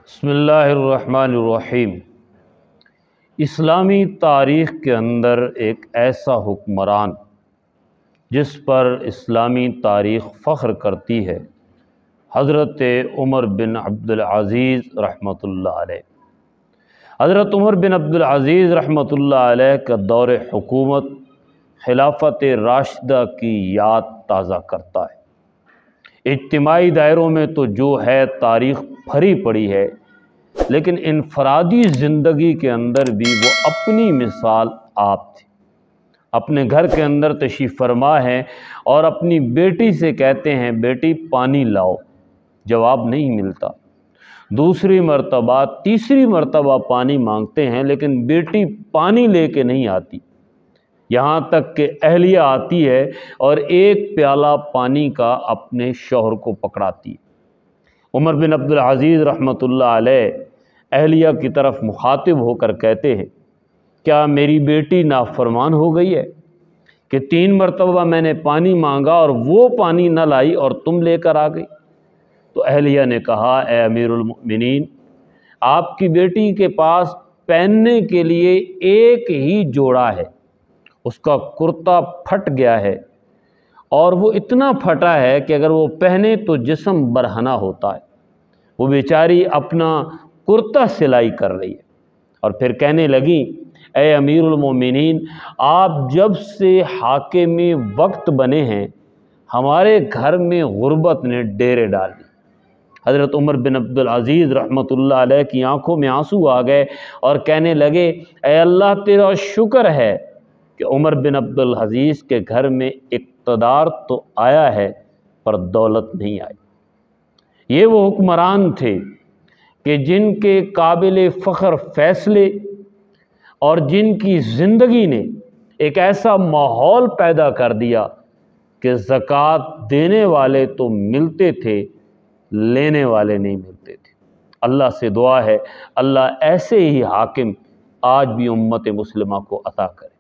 بسم اللہ الرحمن الرحیم۔ اسلامی تاریخ کے اندر ایک ایسا حکمران جس پر اسلامی تاریخ فخر کرتی ہے، حضرت عمر بن عبدالعزیز رحمۃ اللہ علیہ۔ حضرت عمر بن عبدالعزیز رحمۃ اللہ علیہ کا دور حکومت خلافت راشدہ کی یاد تازہ کرتا ہے۔ اجتماعی دائروں میں تو جو ہے تاریخ بھری پڑی ہے، لیکن انفرادی زندگی کے اندر بھی وہ اپنی مثال آپ تھی۔ اپنے گھر کے اندر تشریف فرما ہے اور اپنی بیٹی سے کہتے ہیں بیٹی پانی لاؤ، جواب نہیں ملتا۔ دوسری مرتبہ تیسری مرتبہ پانی مانگتے ہیں لیکن بیٹی پانی لے کے نہیں آتی، یہاں تک کہ اہلیہ آتی ہے اور ایک پیالہ پانی کا اپنے شوہر کو پکڑاتی ہے۔ عمر بن عبدالعزیز رحمۃ اللہ علیہ اہلیہ کی طرف مخاطب ہو کر کہتے ہیں، کیا میری بیٹی نافرمان ہو گئی ہے کہ 3 مرتبہ میں نے پانی مانگا اور وہ پانی نہ لائی اور تم لے کر آ گئی؟ تو اہلیہ نے کہا، اے امیر المؤمنین، آپ کی بیٹی کے پاس پہننے کے لیے ایک ہی جوڑا ہے، اس کا کرتا پھٹ گیا ہے اور وہ اتنا پھٹا ہے کہ اگر وہ پہنے تو جسم برہنہ ہوتا ہے۔ وہ بیچاری اپنا کرتا سلائی کر رہی ہے اور پھر کہنے لگی، اے امیر المومنین، آپ جب سے حاکم وقت بنے ہیں ہمارے گھر میں غربت نے ڈیرے ڈال دی۔ حضرت عمر بن عبدالعزیز رحمۃ اللہ علیہ کی آنکھوں میں آنسو آ گئے اور کہنے لگے، اے اللہ تیرا شکر ہے کہ عمر بن عبدالعزیز کے گھر میں اقتدار تو آیا ہے پر دولت نہیں آئی۔ یہ وہ حکمران تھے کہ جن کے قابل فخر فیصلے اور جن کی زندگی نے ایک ایسا ماحول پیدا کر دیا کہ زکوٰۃ دینے والے تو ملتے تھے، لینے والے نہیں ملتے تھے۔ اللہ سے دعا ہے اللہ ایسے ہی حاکم آج بھی امت مسلمہ کو عطا کرے۔